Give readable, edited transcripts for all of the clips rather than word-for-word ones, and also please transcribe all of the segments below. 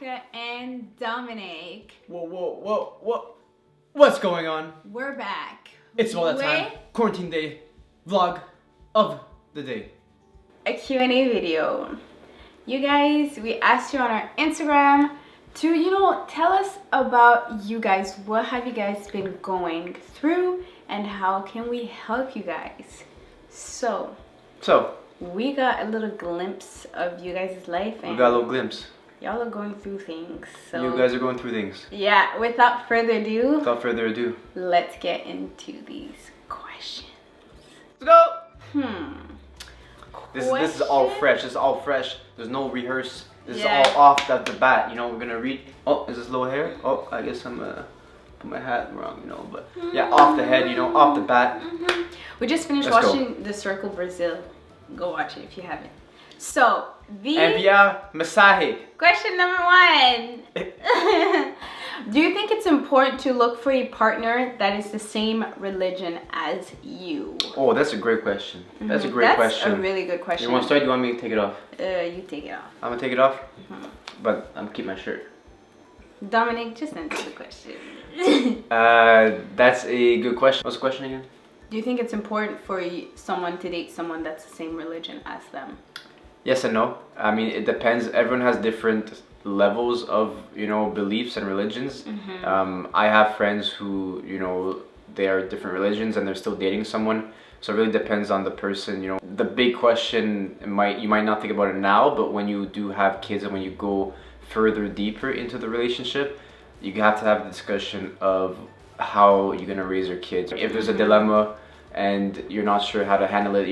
Naka and Dominic. Whoa. What's going on? We're back. It's all that time. Quarantine day vlog of the day. A Q&A video. You guys, we asked you on our Instagram to, tell us about you guys. What have you guys been going through and how can we help you guys? So we got a little glimpse of you guys' life. And we got a little glimpse. Y'all are going through things. So you guys are going through things. Yeah, without further ado, let's get into these questions. Let's go! This is all fresh. This is all fresh. There's no rehearse. This is all off the bat. We're gonna read. Oh, is this little hair? Oh, I guess I'm put my hat wrong, but yeah, off the head, off the bat. We just finished watching The Circle Brazil. Go watch it if you haven't. So Envia Masahi. Question number 1. Do you think it's important to look for a partner that is the same religion as you? Oh, that's a great question. That's a great question. That's a really good question. You want to start? Do you want me to take it off? You take it off. I'm gonna take it off, but I'm keep my shirt. Dominic, just answer the question. That's a good question. What's the question again? Do you think it's important for someone to date someone that's the same religion as them? Yes and no. I mean, it depends. Everyone has different levels of, beliefs and religions. I have friends who, they are different religions and they're still dating someone. So it really depends on the person. The big question you might not think about it now, but when you do have kids and when you go further deeper into the relationship, you have to have a discussion of how you're gonna raise your kids. If there's a dilemma and you're not sure how to handle it,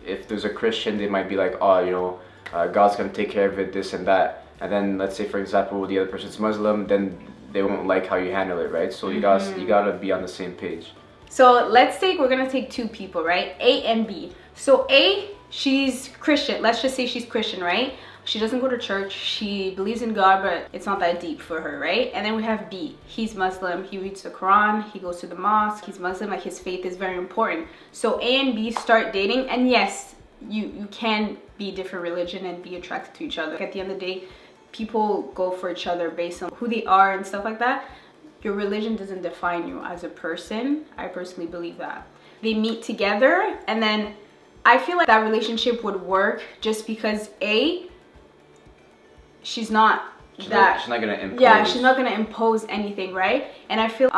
if there's a Christian, they might be like, oh, God's gonna take care of it, this and that. And then let's say, for example, the other person's Muslim, then they won't like how you handle it, right? So you gotta be on the same page. So we're gonna take two people, right? A and B. So A, she's Christian. Let's just say she's Christian, right? She doesn't go to church. She believes in God, but it's not that deep for her, right? And then we have B. He's Muslim. He reads the Quran. He goes to the mosque. He's Muslim. Like, his faith is very important. So A and B start dating. And yes, you can be different religion and be attracted to each other. At the end of the day, people go for each other based on who they are and stuff like that. Your religion doesn't define you as a person. I personally believe that. They meet together, and then I feel like that relationship would work just because A, she's not gonna impose. Yeah, she's not gonna impose anything, right? And I feel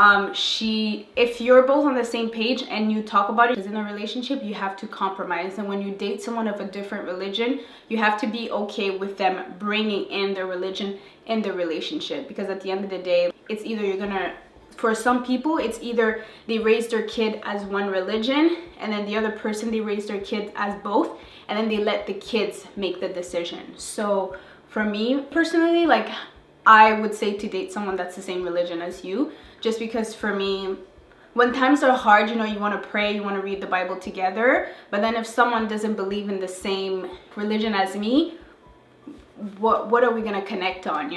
if you're both on the same page and you talk about it, because in a relationship you have to compromise. And when you date someone of a different religion, you have to be okay with them bringing in their religion in the relationship, because at the end of the day, it's either for some people, it's either they raise their kid as one religion, and then the other person, they raise their kids as both, and then they let the kids make the decision. So for me personally, I would say to date someone that's the same religion as you, just because for me, when times are hard, you want to pray, you want to read the Bible together. But then if someone doesn't believe in the same religion as me, what are we going to connect on,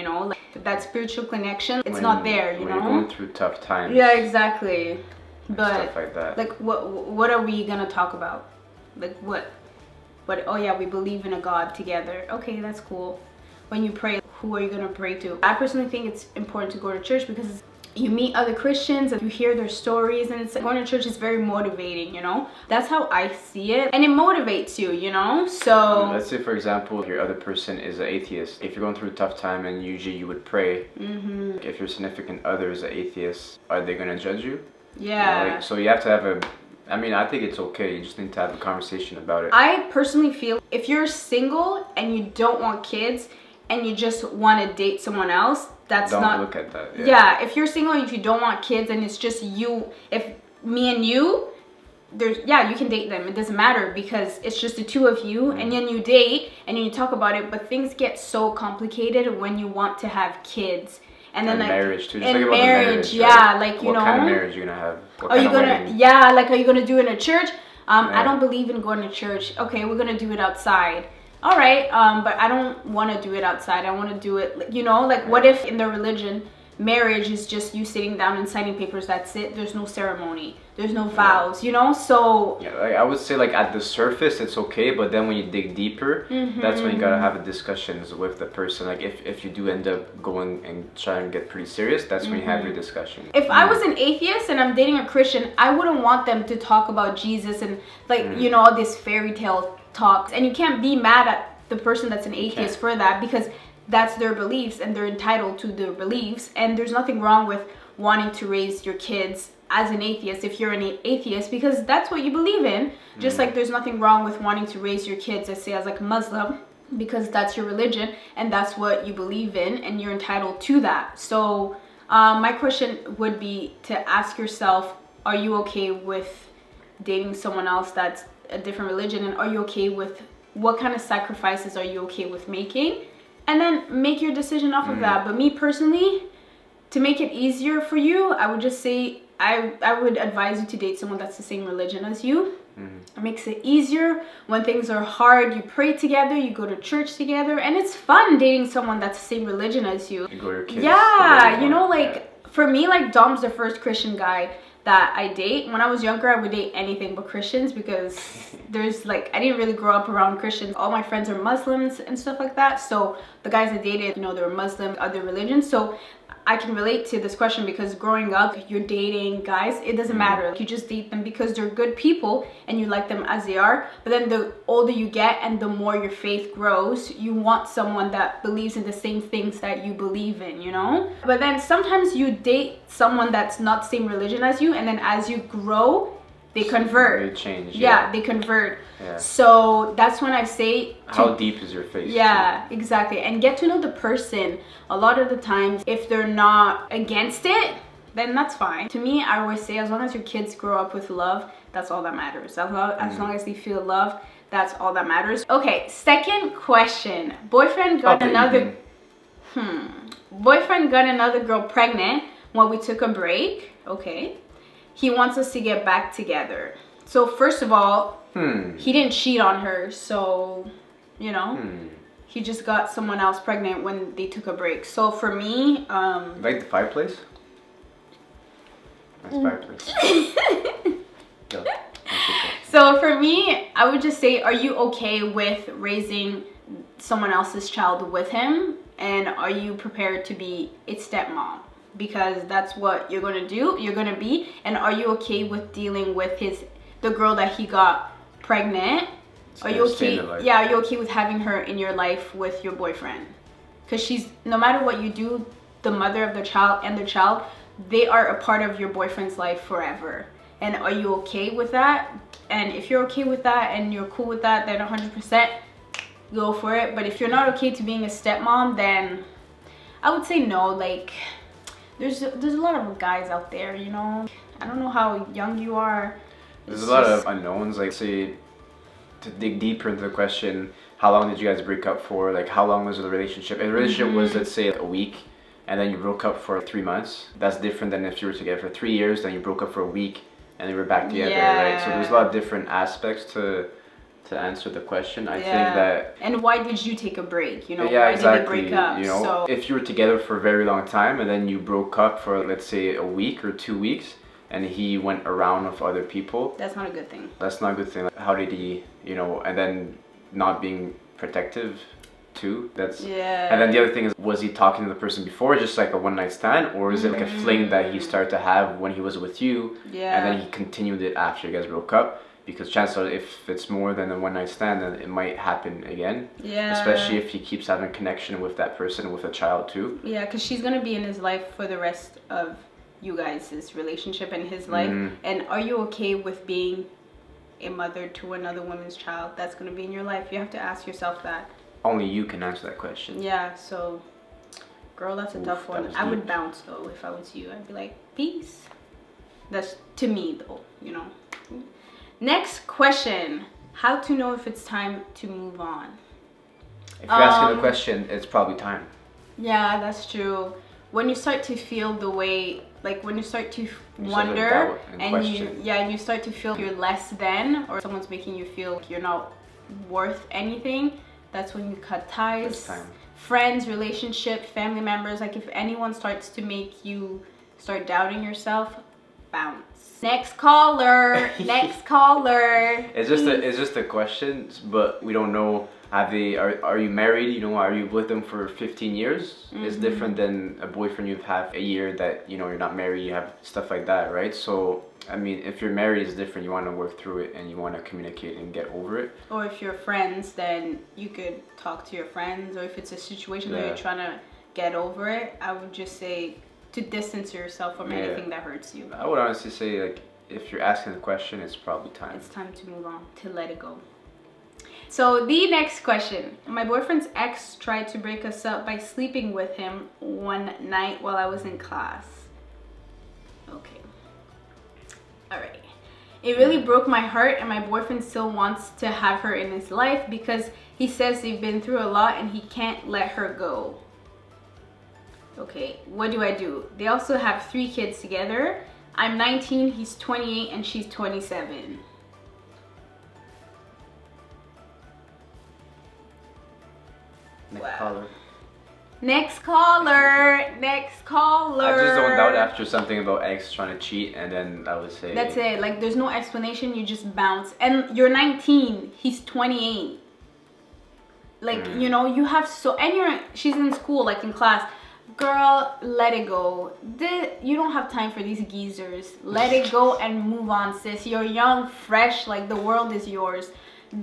that spiritual connection, it's not there, when you're going through tough times. Yeah, exactly. But stuff like that. What are we going to talk about? What, oh yeah, we believe in a God together. Okay, that's cool. When you pray, who are you going to pray to? I personally think it's important to go to church because you meet other Christians and you hear their stories, and going to church is very motivating, That's how I see it, and it motivates you, So let's say, for example, your other person is an atheist. If you're going through a tough time and usually you would pray, if your significant other is an atheist, are they going to judge you? Yeah. So you have to have I think it's okay. You just need to have a conversation about it. I personally feel if you're single and you don't want kids, and you just want to date someone else, don't look at that. Yeah, if you're single and if you don't want kids and it's just you, if me and you, you can date them. It doesn't matter because it's just the two of you, and then you date and then you talk about it. But things get so complicated when you want to have kids. And then marriage too. Just about marriage, yeah, right? What kind of marriage are you gonna have? Are you gonna do it in a church? I don't believe in going to church. Okay, we're gonna do it outside. All right, but I don't want to do it outside. I want to do it, what if in their religion marriage is just you sitting down and signing papers, that's it. There's no ceremony, there's no vows, you know. So yeah, like, I would say like at the surface it's okay, but then when you dig deeper, that's when you gotta have discussions with the person. Like if you do end up going and trying to get pretty serious, that's when you have your discussion. If I was an atheist and I'm dating a Christian, I wouldn't want them to talk about Jesus and like you know, all this fairy tale talk. And you can't be mad at the person that's an atheist for that, because that's their beliefs and they're entitled to their beliefs. And there's nothing wrong with wanting to raise your kids as an atheist if you're an atheist, because that's what you believe in. Just like there's nothing wrong with wanting to raise your kids, let's say, as like a Muslim, because that's your religion and that's what you believe in and you're entitled to that. So my question would be to ask yourself, are you okay with dating someone else that's a different religion, and are you okay with what kind of sacrifices are you okay with making? And then make your decision off of that. But me personally, to make it easier for you, I would just say I would advise you to date someone that's the same religion as you. It makes it easier when things are hard. You pray together, you go to church together, and it's fun dating someone that's the same religion as you. You go to your kids. Yeah, you know, like for me, like Dom's the first Christian guy that I date. When I was younger, I would date anything but Christians, because there's like, I didn't really grow up around Christians. All my friends are Muslims and stuff like that. So the guys I dated, you know, they were Muslim, other religions. So I can relate to this question, because growing up, you're dating guys, it doesn't matter. You just date them because they're good people and you like them as they are. But then the older you get and the more your faith grows, you want someone that believes in the same things that you believe in, you know? But then sometimes you date someone that's not the same religion as you, and then as you grow, they convert. They change. Yeah, they convert. Yeah. So that's when I say, how deep is your faith? Yeah, exactly. And get to know the person. A lot of the times, if they're not against it, then that's fine. To me, I always say, as long as your kids grow up with love, that's all that matters. As long as they feel love, that's all that matters. Okay, second question. Boyfriend got another girl pregnant when we took a break. Okay. He wants us to get back together. So first of all, he didn't cheat on her, so you know, he just got someone else pregnant when they took a break. So for me, like the fireplace. Nice fireplace. Go. So for me, I would just say, are you okay with raising someone else's child with him, and are you prepared to be a stepmom? Because that's what you're gonna do, you're gonna be. And are you okay with dealing with the girl that he got pregnant? Are you okay? Yeah, are you okay with having her in your life with your boyfriend? Because she's, no matter what you do, the mother of the child and the child, they are a part of your boyfriend's life forever. And are you okay with that? And if you're okay with that and you're cool with that, then 100% go for it. But if you're not okay to being a stepmom, then I would say no. Like, there's a lot of guys out there, you know. I don't know how young you are. There's a lot of unknowns. Like, say, to dig deeper into the question, how long did you guys break up for? Like, how long was the relationship? If the relationship was, let's say, a week, and then you broke up for 3 months, that's different than if you were together for 3 years, then you broke up for a week, and you were back together, right? So there's a lot of different aspects to answer the question. I think that... And why did you take a break? You know, yeah, why exactly. did they break up? You know, if you were together for a very long time and then you broke up for, let's say, a week or 2 weeks, and he went around with other people, that's not a good thing. That's not a good thing. How did he, you know, and then not being protective too, that's... And then the other thing is, was he talking to the person before, just like a one-night stand, or is it like a fling that he started to have when he was with you, and then he continued it after you guys broke up? Because chances are, if it's more than a one-night stand, then it might happen again. Especially if he keeps having a connection with that person, with a child too. Yeah, because she's gonna be in his life for the rest of you guys' relationship and his life. And are you okay with being a mother to another woman's child that's gonna be in your life? You have to ask yourself that. Only you can answer that question. Yeah, so girl, that's a tough one. I would bounce though if I was you. I'd be like, peace. That's to me though, you know. Next question. How to know if it's time to move on? If you're asking the question, it's probably time. Yeah, that's true. When you start to feel the way, like when you start to wonder and you start to feel you're less than, or someone's making you feel you're not worth anything, that's when you cut ties. friends, relationship, family members, like if anyone starts to make you start doubting yourself, bounce. Next caller. Next caller. It's just a question, but we don't know. Are you married? You know, are you with them for 15 years? It's different than a boyfriend you've had a year that, you know, you're not married, you have stuff like that, right? So I mean, if you're married, it's different. You want to work through it and you want to communicate and get over it. Or if you're friends, then you could talk to your friends. Or if it's a situation where you're trying to get over it, I would just say to distance yourself from anything that hurts you. I would honestly say, like, if you're asking the question, it's probably time. It's time to move on, to let it go. So the next question. My boyfriend's ex tried to break us up by sleeping with him one night while I was in class. Okay. Alright. It really broke my heart, and my boyfriend still wants to have her in his life because he says they've been through a lot and he can't let her go. Okay, what do I do? They also have 3 kids together. I'm 19, he's 28, and she's 27. Next caller. Next caller. Next caller. I just zoned out after something about ex trying to cheat, and then I would say that's it. Like, there's no explanation. You just bounce. And you're 19. He's 28. Like, you know, you have and she's in school, like in class. Girl, let it go. You don't have time for these geezers. Let it go and move on, sis. You're young, fresh. Like, the world is yours.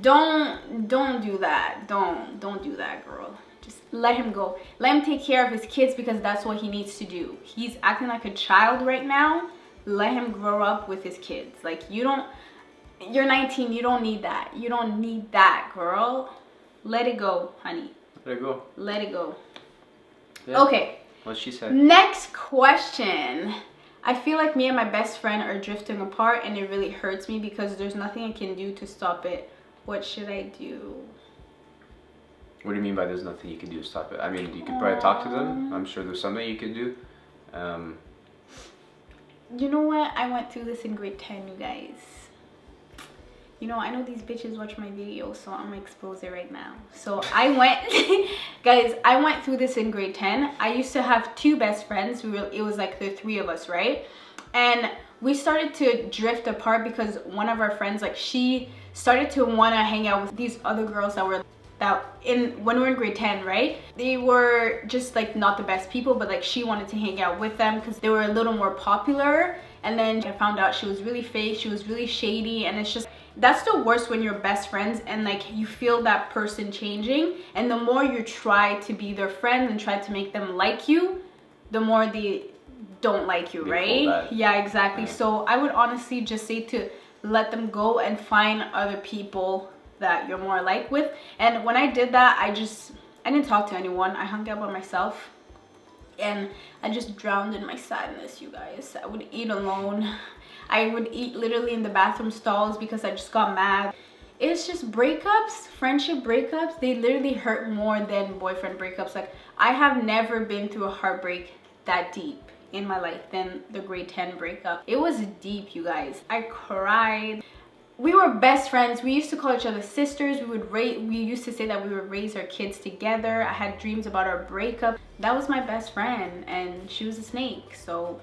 Don't do that. Don't do that, girl. Just let him go. Let him take care of his kids because that's what he needs to do. He's acting like a child right now. Let him grow up with his kids. Like, you're 19, you don't need that. You don't need that, girl. Let it go, honey. Let it go. Let it go. Yeah. Okay. What she said. Next question. I feel like me and my best friend are drifting apart and it really hurts me because there's nothing I can do to stop it. What should I do? What do you mean by there's nothing you can do to stop it? I mean, you could probably talk to them. I'm sure there's something you can do. You know what? I went through this in grade 10, you guys. You know, I know these bitches watch my videos, so I'm gonna expose it right now. So I went through this in grade 10. I used to have 2 best friends. It was like the 3 of us, right? And we started to drift apart because one of our friends, like, she started to want to hang out with these other girls when we were in grade 10, right? They were just like not the best people, but like she wanted to hang out with them because they were a little more popular. And then I found out she was really fake, she was really shady, and it's just, that's the worst when you're best friends and like you feel that person changing, and the more you try to be their friend and try to make them like you, the more they don't like you, right? Yeah, exactly. Yeah. So I would honestly just say to let them go and find other people that you're more alike with. And when I did that, I didn't talk to anyone. I hung out by myself and I just drowned in my sadness, you guys. I would eat alone. I would eat literally in the bathroom stalls because I just got mad. It's just breakups, friendship breakups, they literally hurt more than boyfriend breakups. Like, I have never been through a heartbreak that deep in my life than the grade 10 breakup. It was deep, you guys. I cried. We were best friends. We used to call each other sisters. We used to say that we would raise our kids together. I had dreams about our breakup. That was my best friend and she was a snake. So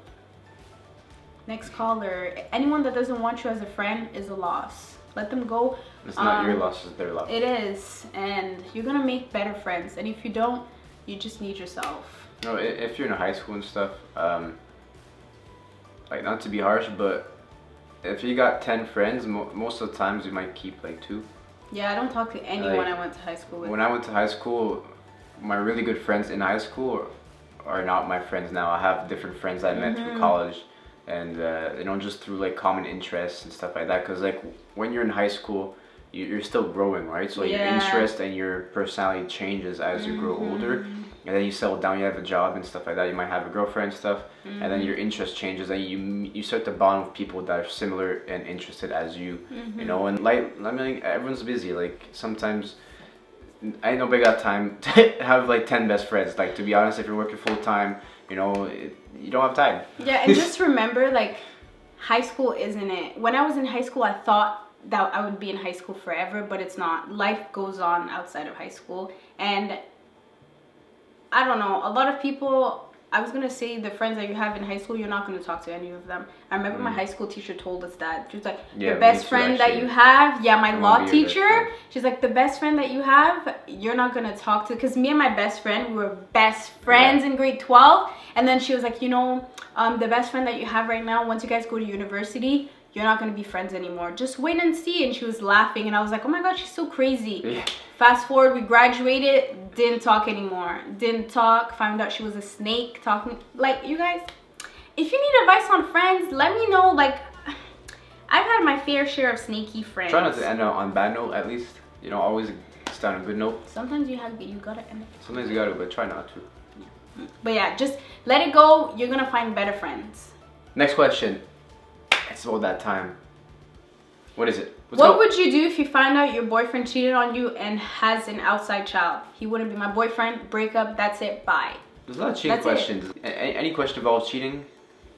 next caller. Anyone that doesn't want you as a friend is a loss. Let them go. It's not your loss, it's their loss. It is. And you're gonna make better friends. And if you don't, you just need yourself. No, if you're in high school and stuff, like, not to be harsh, but if you got 10 friends, most of the times you might keep like 2. Yeah, I don't talk to anyone I went to high school with. When I went to high school, my really good friends in high school are not my friends now. I have different friends I met through college, and you know, just through like common interests and stuff like that. Because like when you're in high school, you're still growing, right? So your interest and your personality changes as you grow older. And then you settle down, you have a job and stuff like that. You might have a girlfriend and stuff, and then your interest changes, and you start to bond with people that are similar and interested as you, you know. And like, I mean, everyone's busy. Like, sometimes ain't nobody got time to have like 10 best friends. Like, to be honest, if you're working full time, you know, you don't have time. Yeah, and just remember, like, high school isn't it. When I was in high school, I thought that I would be in high school forever, but it's not. Life goes on outside of high school, and I don't know. A lot of people, I was gonna say the friends that you have in high school, you're not gonna talk to any of them. I remember my high school teacher told us that. She was like, your best friend that you have, my law teacher, she's like, the best friend that you have, you're not gonna talk to. Because me and my best friend, we were best friends in grade 12. And then she was like, the best friend that you have right now, once you guys go to university, you're not gonna be friends anymore. Just wait and see. And she was laughing, and I was like, oh my god, she's so crazy. Yeah. Fast forward, we graduated, didn't talk anymore. Didn't talk, found out she was a snake talking. Like, you guys, if you need advice on friends, let me know. Like, I've had my fair share of snaky friends. Try not to end on a bad note, at least. Always start on a good note. Sometimes you gotta end it. Sometimes you gotta, but try not to. But yeah, just let it go. You're gonna find better friends. Next question. It's about that time. What is it? What would you do if you find out your boyfriend cheated on you and has an outside child? He wouldn't be my boyfriend. Break up. That's it. Bye. There's a lot of cheating questions. Any question involves cheating?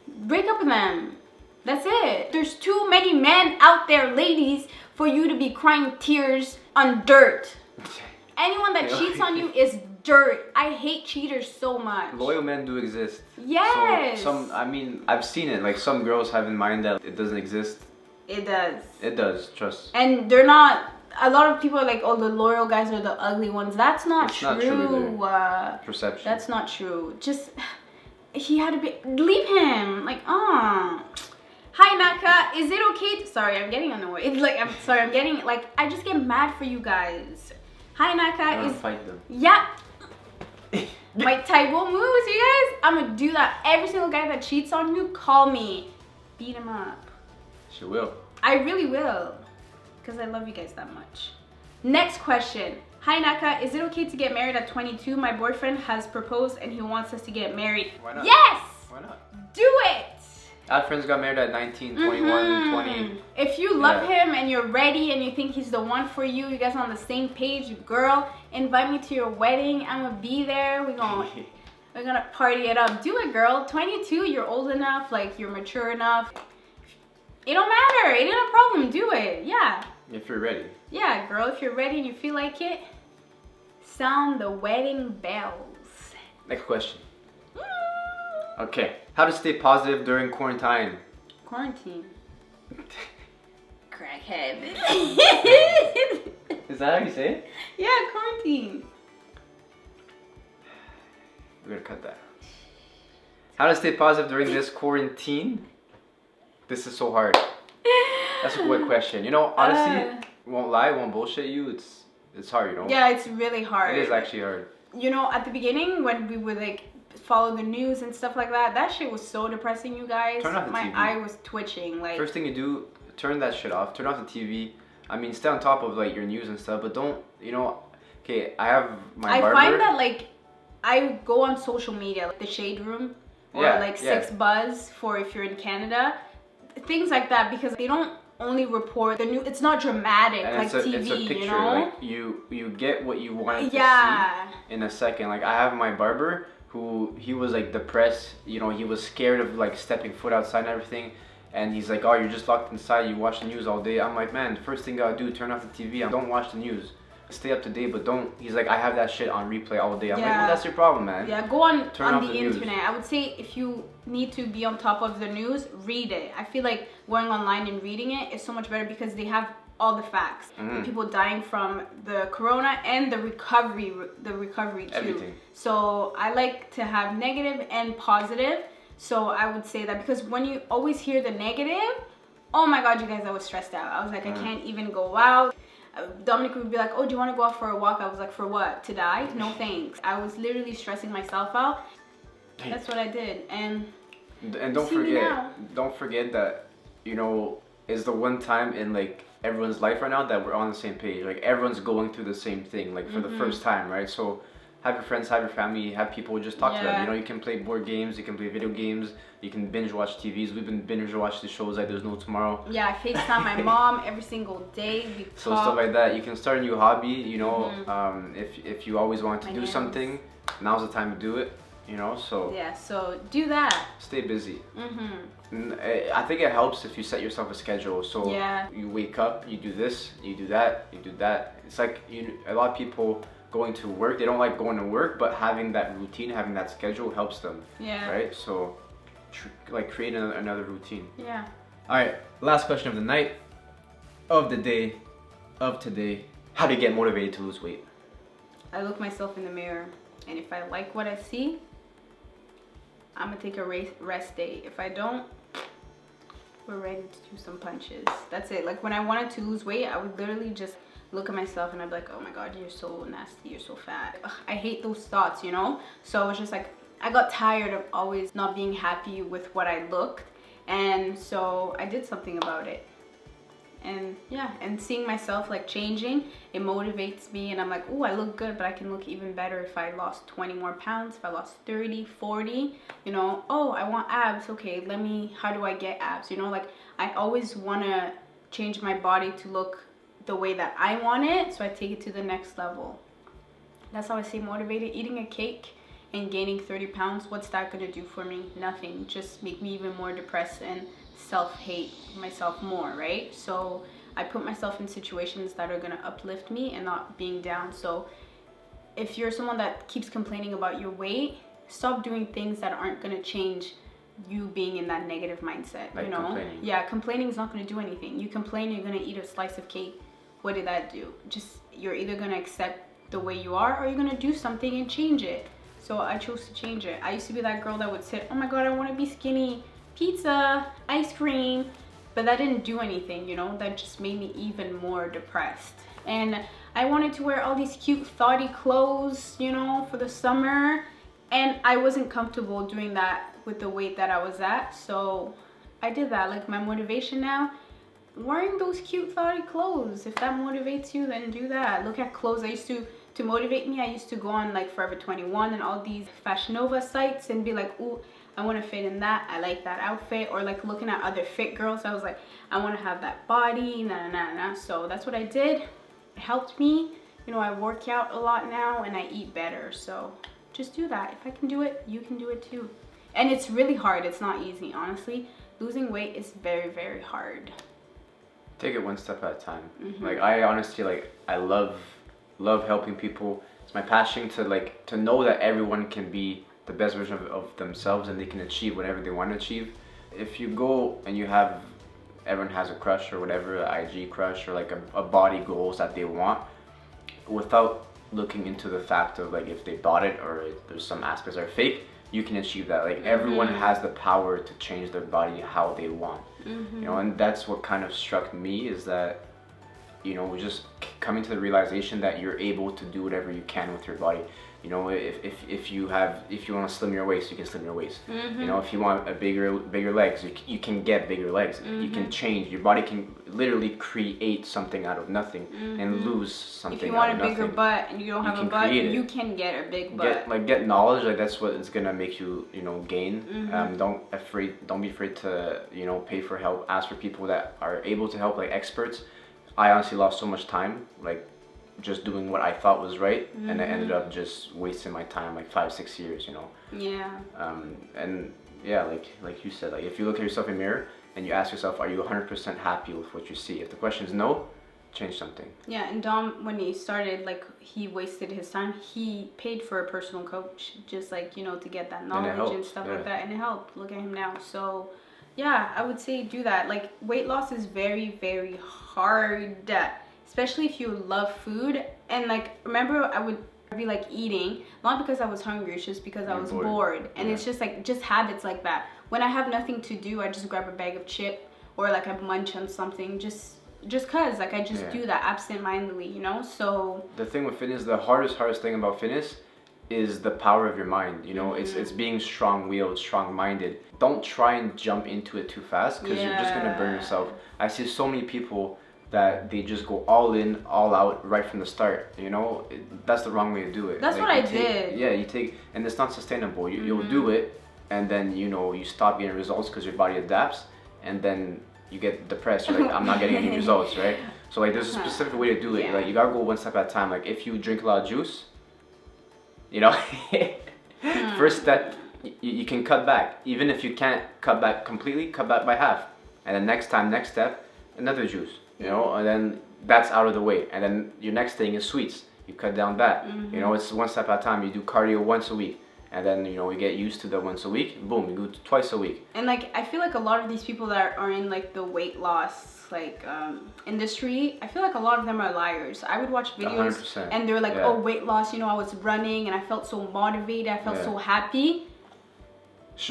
Break up with them. That's it. There's too many men out there, ladies, for you to be crying tears on dirt. Anyone that cheats on you is dirt. I hate cheaters so much. Loyal men do exist. Yes. So I've seen it. Like, some girls have in mind that it doesn't exist. It does. It does, trust. And they're not. A lot of people are like, oh, the loyal guys are the ugly ones. That's not true. Not true perception. That's not true. Just, he had to be, leave him. Like, Hi Naka, is it okay sorry, I'm getting annoyed. Like, I'm sorry, I just get mad for you guys. Hi Naka, fight them. Yeah. My Taiwo moves, you guys. I'm gonna do that. Every single guy that cheats on you, call me. Beat him up. She will. I really will. Because I love you guys that much. Next question. Hi Naka, is it okay to get married at 22? My boyfriend has proposed and he wants us to get married. Why not? Yes! Why not? Do it! I have friends got married at 19, 21, 20. If you love him and you're ready and you think he's the one for you, you guys are on the same page, girl, invite me to your wedding. I'm gonna be there. We're gonna party it up. Do it, girl. 22, you're old enough, like, you're mature enough. It don't matter. It ain't a problem. Do it. Yeah. If you're ready. Yeah, girl. If you're ready and you feel like it, sound the wedding bells. Next question. Okay. How to stay positive during quarantine? Quarantine. Crackhead. Is that how you say it? Yeah, quarantine. We're gonna cut that. How to stay positive during this quarantine? This is so hard. That's a good question. Honestly, won't lie, won't bullshit you. It's hard, Yeah, it's really hard. It is actually hard. At the beginning when we would follow the news and stuff like that, that shit was so depressing, you guys. Turn off the My TV. eye was twitching. Like, first thing you do, turn that shit off. Turn off the TV. I mean, stay on top of your news and stuff, but don't, okay, I have my barber. I find that I go on social media, like the Shade Room or Six Buzz for if you're in Canada. Things like that, because they don't only report the news. It's not dramatic like TV, it's a picture. Like, you get what you wanted to see in a second. Like, I have my barber who, he was depressed. He was scared of stepping foot outside and everything. And he's like, oh, you're just locked inside. You watch the news all day. I'm like, man, the first thing you gotta do, turn off the TV. Don't watch the news. Stay up to date, but don't. He's like, I have that shit on replay all day. I'm like, well, that's your problem, man. Yeah, go on the internet. I would say if you need to be on top of the news, read it. I feel like going online and reading it is so much better because they have all the facts. The people dying from the corona and the recovery too. Everything. So I like to have negative and positive. So I would say that, because when you always hear the negative, oh my god, you guys, I was stressed out. I was like, I can't even go out. Dominic would be like, oh, do you want to go out for a walk? I was like, for what? To die? No thanks. I was literally stressing myself out. That's what I did. And don't forget that, is the one time in everyone's life right now that we're on the same page. Everyone's going through the same thing, for the first time, right? So have your friends, have your family, have people, just talk to them. You can play board games, you can play video games, you can binge watch TVs. We've been binge watching the shows like There's No Tomorrow. Yeah, I FaceTime my mom every single day. So stuff like that. You can start a new hobby, if you always want to do something, now's the time to do it, so. Yeah, so do that. Stay busy. I think it helps if you set yourself a schedule. So you wake up, you do this, you do that, you do that. It's like a lot of people going to work. They don't like going to work, but having that routine, having that schedule helps them. Yeah. Right? So, like, create another routine. Yeah. All right, last question of the night, of the day, of today. How do you get motivated to lose weight? I look myself in the mirror, and if I like what I see, I'm gonna take a rest day. If I don't, we're ready to do some punches. That's it. Like when I wanted to lose weight, I would literally just look at myself and I'd be like, oh my God, you're so nasty, you're so fat. Ugh, I hate those thoughts, you know? So it's just like, I got tired of always not being happy with what I looked. And so I did something about it. And yeah, and seeing myself like changing, it motivates me, and I'm like, oh, I look good, but I can look even better if I lost 20 more pounds, if I lost 30, 40, you know. Oh, I want abs. Okay, how do I get abs? You know, like I always want to change my body to look the way that I want it, so I take it to the next level. That's how I stay motivated. Eating a cake and gaining 30 pounds, what's that gonna do for me? Nothing. Just make me even more depressed and self-hate myself more, right? So I put myself in situations that are gonna uplift me and not being down. So if you're someone that keeps complaining about your weight, stop doing things that aren't gonna change you being in that negative mindset. Like, you know, complaining. Yeah, complaining is not gonna do anything. You complain, you're gonna eat a slice of cake. What did that do? Just, you're either gonna accept the way you are, or you're gonna do something and change it. So I chose to change it. I used to be that girl that would say, oh my God, I want to be skinny, pizza, ice cream, but that didn't do anything, you know. That just made me even more depressed. And I wanted to wear all these cute thoughty clothes, you know, for the summer, and I wasn't comfortable doing that with the weight that I was at. So I did that. Like my motivation now, wearing those cute thoughty clothes. If that motivates you, then do that. Look at clothes. I used to motivate me, I used to go on like Forever 21 and all these Fashion Nova sites and be like, ooh, I want to fit in that, I like that outfit. Or like looking at other fit girls, I was like, I want to have that body, So that's what I did. It helped me. You know, I work out a lot now and I eat better. So just do that. If I can do it, you can do it too. And it's really hard. It's not easy, honestly. Losing weight is very, very hard. Take it one step at a time. Mm-hmm. Like I honestly, like, I love helping people. It's my passion to know that everyone can be the best version of themselves and they can achieve whatever they want to achieve. If you go and everyone has a crush or whatever, an IG crush or like a body goals that they want, without looking into the fact of like if they bought it or there's some aspects that are fake, you can achieve that. Like everyone has the power to change their body how they want. You know, and that's what kind of struck me, is that, you know, just coming to the realization that you're able to do whatever you can with your body. You know, if you want to slim your waist, you can slim your waist. You know, if you want a bigger legs, you can get bigger legs. You can change. Your body can literally create something out of nothing and lose something. If you want out of a bigger nothing. butt and you don't have a butt, you can get a big butt. Get knowledge. Like that's what is gonna make you, you know, gain. Don't be afraid to, you know, pay for help. Ask for people that are able to help, like experts. I honestly lost so much time, like just doing what I thought was right, and I ended up just wasting my time, like 5-6 years, you know. Yeah. And yeah, like you said, like if you look at yourself in the mirror and you ask yourself, are you 100% happy with what you see? If the question is no, change something. Yeah, and Dom, when he started, like he wasted his time. He paid for a personal coach, just like, you know, to get that knowledge and stuff like that, and it helped. Look at him now. So yeah, I would say do that. Like weight loss is very, very hard, especially if you love food. And like, remember, I would be like eating, not because I was hungry, it's just because I was bored. And it's just like, just habits like that. When I have nothing to do, I just grab a bag of chip, or like I munch on something, just cause like I just do that absent-mindedly, you know. So the thing with fitness, the hardest thing about fitness is the power of your mind. You know, it's being strong-willed, strong-minded. Don't try and jump into it too fast, because you're just gonna burn yourself. I see so many people that they just go all in, all out right from the start. You know, that's the wrong way to do it. That's like, what I did. Yeah, and it's not sustainable. You'll do it, and then, you know, you stop getting results because your body adapts, and then you get depressed. You're like, I'm not getting any results, right? So like, there's a specific way to do it. Like, you gotta go one step at a time. Like, if you drink a lot of juice, you know, first step, you can cut back. Even if you can't cut back completely, cut back by half. And then next step, another juice, you know, and then that's out of the way. And then your next thing is sweets. you cut down that. You know, it's one step at a time. You do cardio once a week, and then you know you get used to the once a week. Boom, you go twice a week. And like I feel like a lot of these people that are in like the weight loss industry, I feel like a lot of them are liars. I would watch videos 100%. and they're like, oh, weight loss, you know, I was running and I felt so motivated, I felt so happy.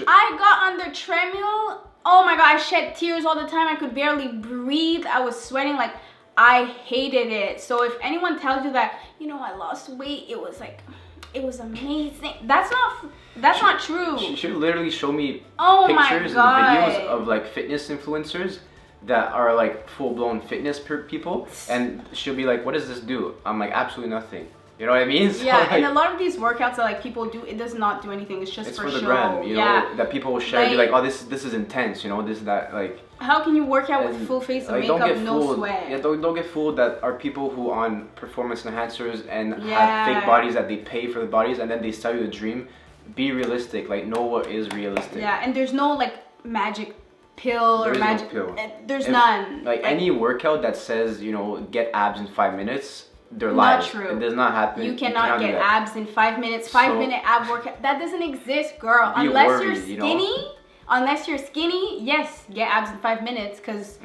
I got on the treadmill, oh my god, I shed tears all the time. I could barely breathe. I was sweating, like I hated it. So if anyone tells you that, you know, I lost weight, it was like, it was amazing, that's not true. She should literally show me and pictures and videos of like fitness influencers that are like full-blown fitness people, and she'll be like, what does this do? I'm like, absolutely nothing. You know what I mean? So yeah, like, and a lot of these workouts that like people do, it does not do anything. It's just for the show. gram, you know, that people will share and be like, oh, this is intense, you know, this, that, like. How can you work out with full face of like, makeup, no sweat? Yeah, don't get fooled that are people who on performance enhancers and have fake bodies that they pay for the bodies, and then they sell you a dream. Be realistic, like know what is realistic. Yeah, and there's no like magic pill or magic. No pill. There's none. Like any workout that says, you know, get abs in 5 minutes, they're lying. Not true. It does not happen. You cannot get abs in 5 minutes. 5-minute ab workout, that doesn't exist, girl. Unless you're skinny. Unless you're skinny, yes, get abs in 5 minutes, because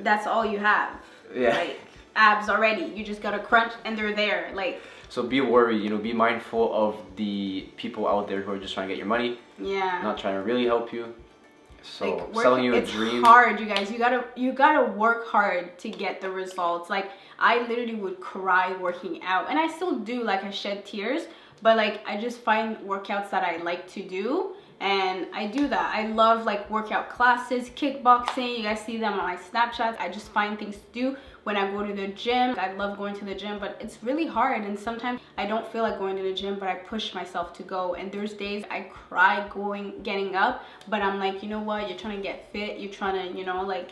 that's all you have. Yeah. Like abs already. You just gotta crunch and they're there. Like. So be worried, you know, be mindful of the people out there who are just trying to get your money. Yeah. Not trying to really help you. So like, selling you a dream. It's hard, you guys. You gotta work hard to get the results. Like I literally would cry working out, and I still do. Like I shed tears, but like I just find workouts that I like to do, and I do that. I love like workout classes, kickboxing. You guys see them on my Snapchat. I just find things to do when I go to the gym. I love going to the gym, but it's really hard, and sometimes I don't feel like going to the gym, but I push myself to go. And there's days I cry getting up, but I'm like, you know what, you're trying to get fit, you're trying to, you know, like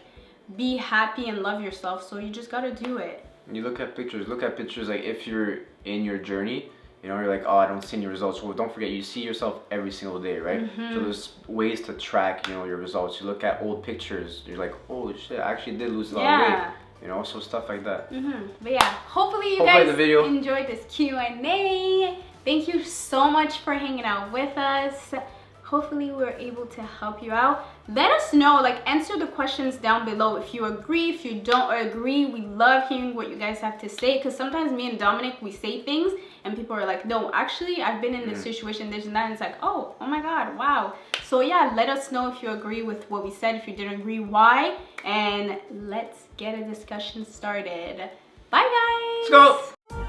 be happy and love yourself, so you just gotta do it. You look at pictures like if you're in your journey, you know, you're like, oh, I don't see any results. Well, don't forget, you see yourself every single day, right? So there's ways to track, you know, your results. You look at old pictures, you're like, holy shit, I actually did lose a lot of weight. You know, so stuff like that. But yeah, hopefully you guys enjoyed this Q&A. Thank you so much for hanging out with us. Hopefully we were able to help you out. Let us know, like answer the questions down below. If you agree, if you don't agree, we love hearing what you guys have to say, because sometimes me and Dominic, we say things and people are like, no, actually I've been in this situation, this and that, and it's like, oh my god, wow. So yeah, let us know if you agree with what we said. If you didn't agree, why, and let's get a discussion started. Bye guys. Let's go.